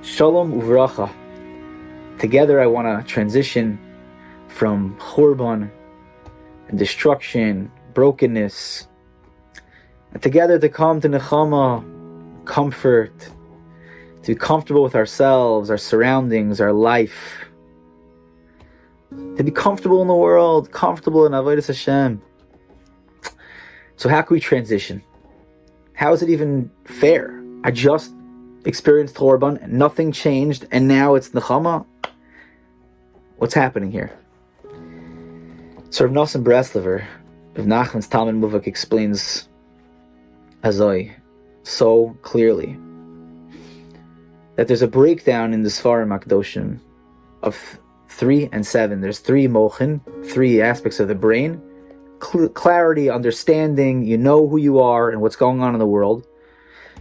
Shalom uvracha. Together I want to transition from churban and destruction, brokenness, and together to come to nechama, comfort, to be comfortable with ourselves, our surroundings, our life, to be comfortable in the world, comfortable in avodas Hashem. So how can we transition? How is it even fair? I just experienced churban, nothing changed, and now it's nechama. What's happening here? So Rav Nosson Breslever, Rav Nachman's Talmud Muvak, explains Azoi so clearly that there's a breakdown in the Sfarim Akdoshim of 3 and 7. There's 3 mochin, 3 aspects of the brain: clarity, understanding, you know who you are and what's going on in the world.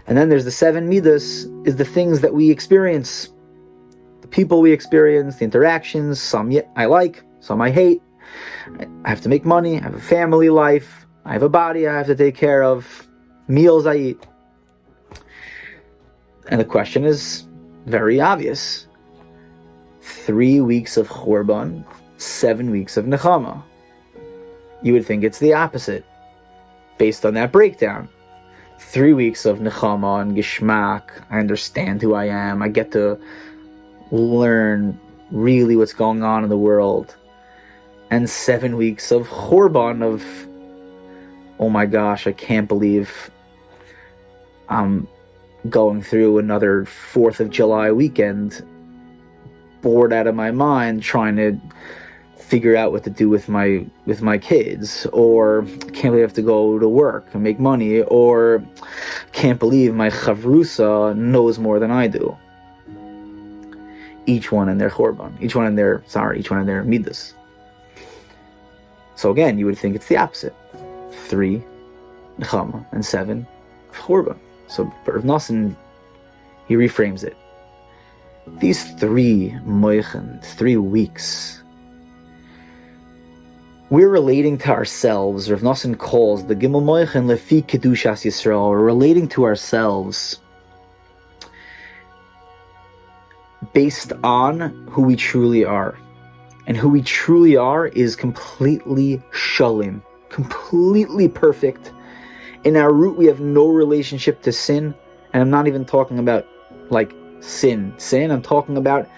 And then there's the 7 midas, is the things that we experience, the people we experience, the interactions. Some I like, some I hate. I have to make money, I have a family life, I have a body I have to take care of, meals I eat. And the question is very obvious. 3 weeks of churban, 7 weeks of nechama. You would think it's the opposite, based on that breakdown. 3 weeks of nechama and gishmak, I understand who I am, I get to learn really what's going on in the world. And 7 weeks of churban, of, oh my gosh, I can't believe I'm going through another 4th of July weekend, bored out of my mind, trying to figure out what to do with my kids, or can't believe I have to go to work and make money, or can't believe my chavrusa knows more than I do. Each one in their churban, each one in their midas. So again, you would think it's the opposite. 3 nechama and 7 churban. So Rav Nosson, he reframes it. These 3 moichin, 3 weeks, we're relating to ourselves. Rav Nosson calls the Gimel Moichin lefi kedushas Yisrael. We're relating to ourselves based on who we truly are. And who we truly are is completely shalim, completely perfect. In our root, we have no relationship to sin. And I'm not even talking about like sin. I'm talking about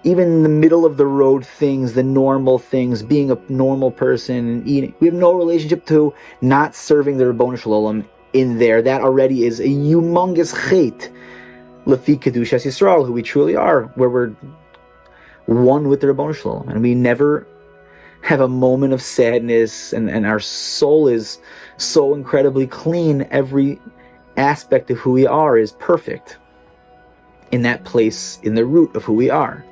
even in the middle of the road things, the normal things, being a normal person and eating. We have no relationship to not serving the Ribono Shel Olam in there. That already is a humongous chait. Lefi Kedushas Yisrael, who we truly are, where we're one with the Ribono Shel Olam. And we never have a moment of sadness, and our soul is so incredibly clean. Every aspect of who we are is perfect in that place, in the root of who we are.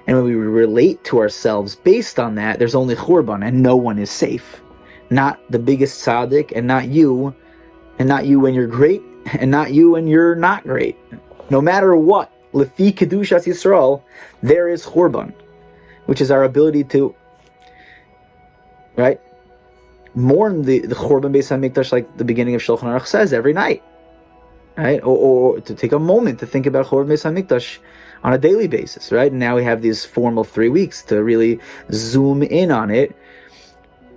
And when we relate to ourselves based on that, there's only churban, and no one is safe. Not the biggest tzaddik, and not you when you're great, and not you when you're not great. No matter what, lefi kedushas Yisrael, there is churban, which is our ability to, right, mourn the churban Beis HaMikdash, like the beginning of Shulchan Aruch says, every night, right, or to take a moment to think about churban Beis HaMikdash on a daily basis, right? And now we have these formal 3 weeks to really zoom in on it,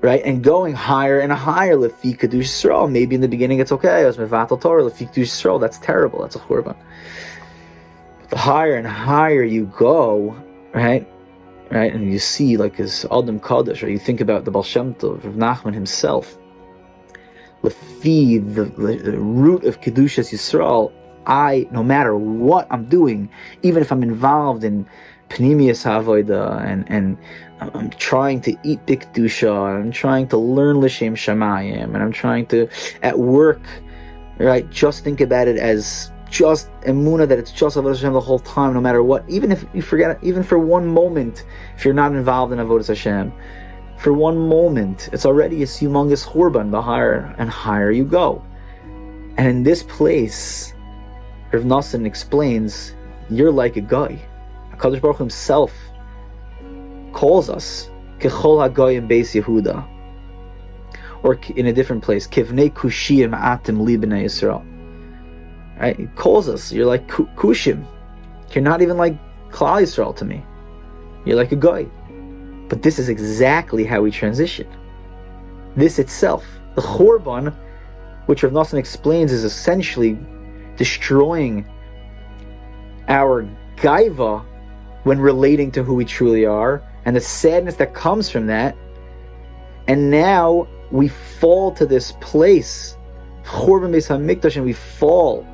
right? And going higher and higher, lefi kedush Yisrael. Maybe in the beginning it's okay, I was mevatel Torah, lefi kedush Yisrael, that's terrible, that's a churban. The higher and higher you go, right, and you see like his Adam Kaddish, or you think about the Baal Shem Tov, Rav Nachman himself, lefi the root of kedushas Yisrael. No matter what I'm doing, even if I'm involved in Pnimius Havoida, and I'm trying to eat Bikdusha, and I'm trying to learn L'Shem Shamayim, and I'm trying to, at work, right, just think about it as just emunah, that it's just Avodas Hashem the whole time, no matter what. Even if you forget, even for one moment, if you're not involved in Avodas Hashem, for one moment, it's already a humongous churban. The higher and higher you go. And in this place, Rav Nosson explains, you're like a guy. HaKadosh Baruch Hu himself calls us Kechol HaGoyim Beis Yehuda, or in a different place, Kivnei Kushim Atim Li B'nai Yisrael. Right? He calls us, you're like Kushim, You're not even like Klal Yisrael to me. You're like a guy. But this is exactly how we transition. This itself, the Chorban, which Rav Nosson explains, is essentially destroying our gaiva when relating to who we truly are, and the sadness that comes from that. And now we fall to this place, Chorban Beis HaMikdash, and we fall,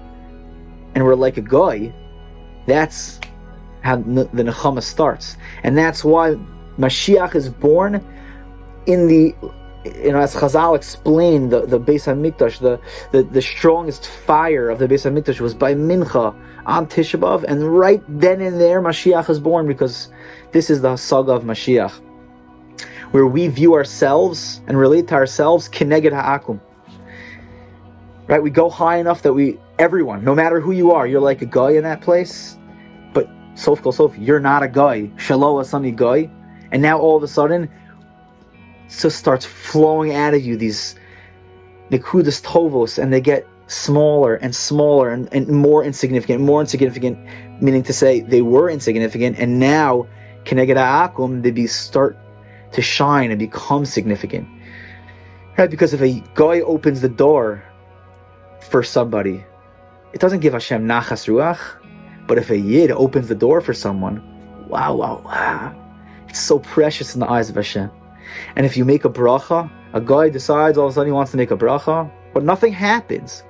and we're like a guy. That's how the Nechama starts. And that's why Mashiach is born in the, as Chazal explained, the Beis HaMikdash, the strongest fire of the Beis HaMikdash was by Mincha on Tisha B'Av, and right then and there Mashiach is born, because this is the saga of Mashiach, where we view ourselves and relate to ourselves Keneged Ha'akum. Right? We go high enough that everyone, no matter who you are, you're like a guy in that place, but Sof Kol Sof, you're not a guy. Shalo Asani guy. And now all of a sudden, it just starts flowing out of you these Nekudas Tovos, and they get smaller and smaller and more insignificant, meaning to say they were insignificant, and now Keneged Ha'akum, they start to shine and become significant. Right? Because if a guy opens the door for somebody, it doesn't give Hashem nachas ruach. But if a yid opens the door for someone, wow, it's so precious in the eyes of Hashem. And if you make a bracha, a guy decides all of a sudden he wants to make a bracha, but nothing happens.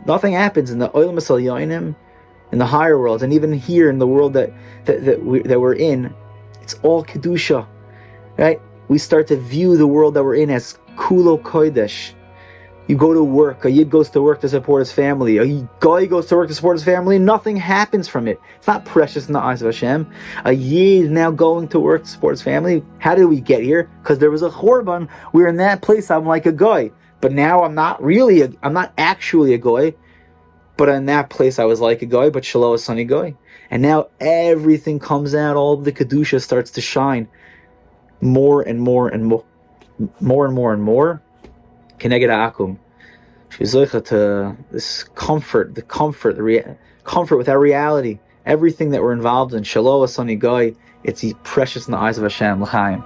Nothing happens in the Olam Yonim, in the higher worlds, and even here in the world that we're in. It's all kedusha, right? We start to view the world that we're in as kulo kodesh. You go to work, a yid goes to work to support his family, a guy goes to work to support his family, nothing happens from it. It's not precious in the eyes of Hashem. A yid now going to work to support his family. How did we get here? Because there was a Chorban. We're in that place, I'm like a guy. But now I'm not actually a guy. But in that place I was like a guy, but Shalo is sunny guy. And now everything comes out, all of the Kedusha starts to shine more and more and more. Keneged Ha'akum. Shezoicha to this comfort with our reality. Everything that we're involved in, Shalo Asani Guy, it's precious in the eyes of Hashem. L'chaim.